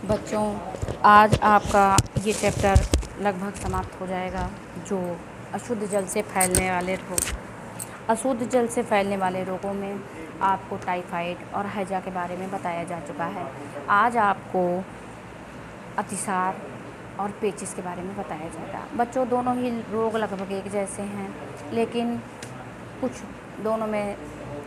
बच्चों, आज आपका ये चैप्टर लगभग समाप्त हो जाएगा, जो अशुद्ध जल से फैलने वाले रोग। अशुद्ध जल से फैलने वाले रोगों में आपको टाइफाइड और हैजा के बारे में बताया जा चुका है। आज आपको अतिसार और पेचिस के बारे में बताया जाएगा। बच्चों, दोनों ही रोग लगभग एक जैसे हैं, लेकिन कुछ दोनों में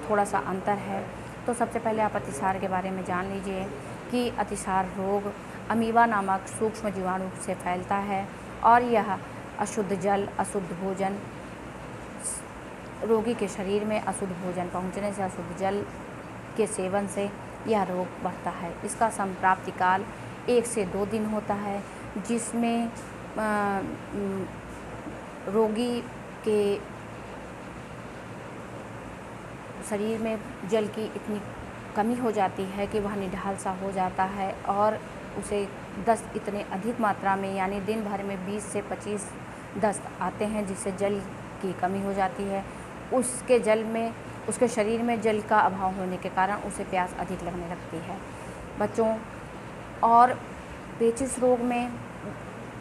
थोड़ा सा अंतर है। तो सबसे पहले आप अतिसार के बारे में जान लीजिए कि अतिसार रोग अमीबा नामक सूक्ष्म जीवाणु से फैलता है और यह अशुद्ध जल, अशुद्ध भोजन, रोगी के शरीर में अशुद्ध भोजन पहुंचने से, अशुद्ध जल के सेवन से यह रोग बढ़ता है। इसका संप्राप्ति काल 1 से 2 दिन होता है, जिसमें रोगी के शरीर में जल की इतनी कमी हो जाती है कि वह निढाल सा हो जाता है और उसे दस्त इतने अधिक मात्रा में, यानी दिन भर में 20 से 25 दस्त आते हैं, जिससे जल की कमी हो जाती है। उसके शरीर में जल का अभाव होने के कारण उसे प्यास अधिक लगने लगती है। बच्चों, और पेचिस रोग में,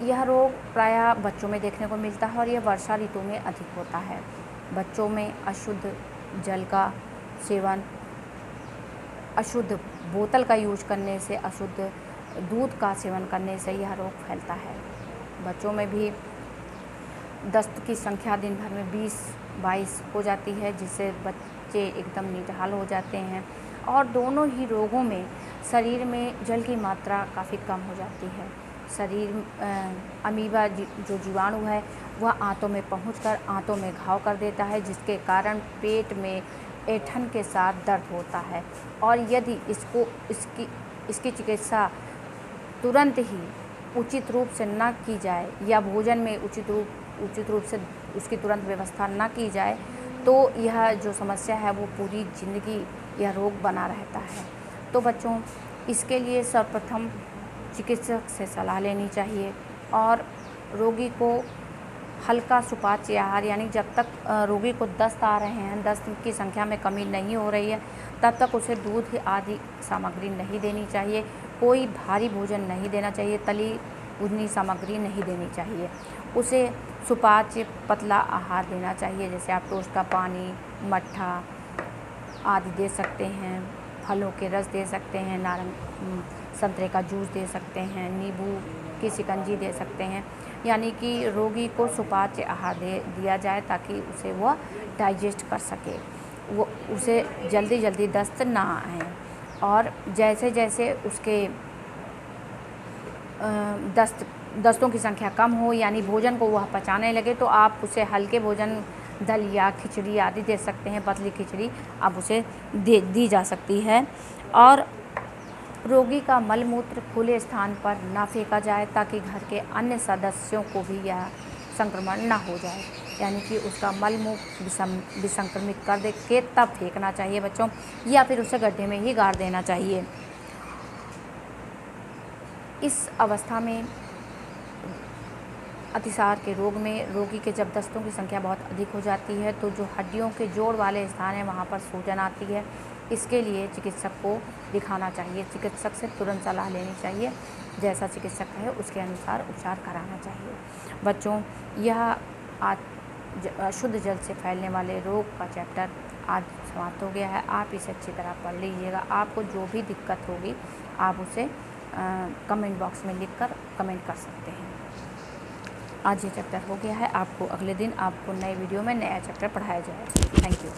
यह रोग प्रायः बच्चों में देखने को मिलता है और यह वर्षा ऋतु में अधिक होता है। बच्चों में अशुद्ध जल का सेवन, अशुद्ध बोतल का यूज करने से, अशुद्ध दूध का सेवन करने से यह रोग फैलता है। बच्चों में भी दस्त की संख्या दिन भर में 20-22 हो जाती है, जिससे बच्चे एकदम निढाल हो जाते हैं। और दोनों ही रोगों में शरीर में जल की मात्रा काफ़ी कम हो जाती है। अमीबा जो जीवाणु है वह आंतों में पहुंचकर आंतों में घाव कर देता है, जिसके कारण पेट में ऐंठन के साथ दर्द होता है। और यदि इसकी चिकित्सा तुरंत ही उचित रूप से न की जाए या भोजन में उचित रूप से उसकी तुरंत व्यवस्था न की जाए, तो यह जो समस्या है वो पूरी ज़िंदगी यह रोग बना रहता है। तो बच्चों, इसके लिए सर्वप्रथम चिकित्सक से सलाह लेनी चाहिए और रोगी को हल्का सुपाच्य आहार, यानी जब तक रोगी को दस्त आ रहे हैं, दस्त की संख्या में कमी नहीं हो रही है, तब तक उसे दूध आदि सामग्री नहीं देनी चाहिए। कोई भारी भोजन नहीं देना चाहिए, तली भुनी सामग्री नहीं देनी चाहिए। उसे सुपाच्य पतला आहार देना चाहिए, जैसे आप टोस्ट का पानी, मट्ठा आदि दे सकते हैं, फलों के रस दे सकते हैं, संतरे का जूस दे सकते हैं, नींबू की शिकंजी दे सकते हैं। यानी कि रोगी को सुपाच्य आहार दिया जाए ताकि उसे वह डाइजेस्ट कर सके, वो उसे जल्दी दस्त ना आए। और जैसे जैसे उसके दस्तों की संख्या कम हो, यानी भोजन को वह पचाने लगे, तो आप उसे हल्के भोजन, दल या खिचड़ी आदि दे सकते हैं। पतली खिचड़ी आप उसे दी जा सकती है। और रोगी का मल मूत्र खुले स्थान पर ना फेंका जाए, ताकि घर के अन्य सदस्यों को भी यह संक्रमण ना हो जाए। यानी कि उसका मल मूत्र विसंक्रमित कर दे के तब फेंकना चाहिए बच्चों, या फिर उसे गड्ढे में ही गाड़ देना चाहिए। इस अवस्था में, अतिसार के रोग में, रोगी के जब दस्तों की संख्या बहुत अधिक हो जाती है, तो जो हड्डियों के जोड़ वाले स्थान हैं वहाँ पर सूजन आती है। इसके लिए चिकित्सक को दिखाना चाहिए, चिकित्सक से तुरंत सलाह लेनी चाहिए। जैसा चिकित्सक कहे उसके अनुसार उपचार कराना चाहिए। बच्चों, यह आज अशुद्ध जल से फैलने वाले रोग का चैप्टर आज समाप्त हो गया है। आप इसे अच्छी तरह पढ़ लीजिएगा। आपको जो भी दिक्कत होगी आप उसे कमेंट बॉक्स में लिखकर कमेंट कर सकते हैं। आज ये चैप्टर हो गया है। आपको अगले दिन आपको नए वीडियो में नया चैप्टर पढ़ाया जाएगा। Thank you.